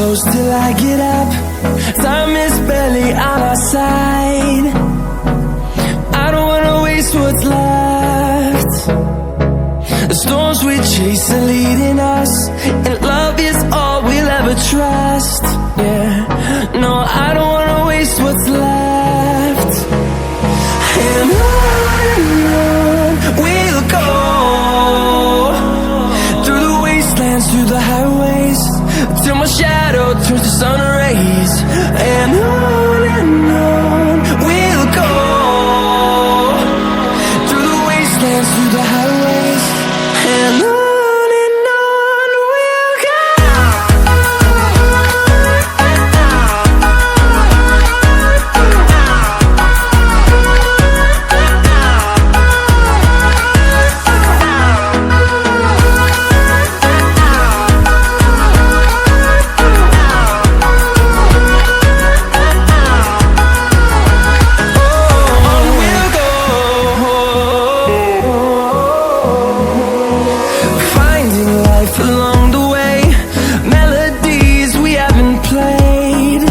close till I get up. Time is barely on our side. I don't wanna waste what's left. The storms we chase are leading us, and love is all we'll ever trust. Yeah, no, I don't wanna waste what's left. And on we'll go, through the wastelands, through the highways, till my shadow turns to sun rays. And on we'll go, through the wastelands, through the highways, and on we'll go. Along the way, melodies we haven't played.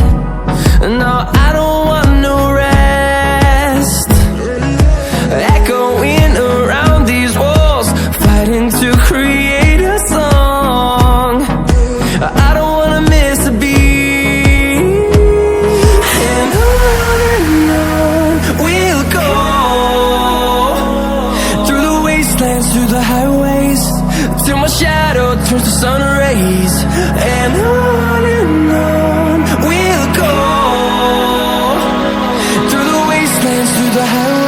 No, I don't want no rest. Echoing around these walls, fighting to create a song. I don't wanna miss a beat. And on we'll go, through the wastelands, through the highways, till my shadow turns to sun rays. And on we'll go, through the wastelands, through the highways.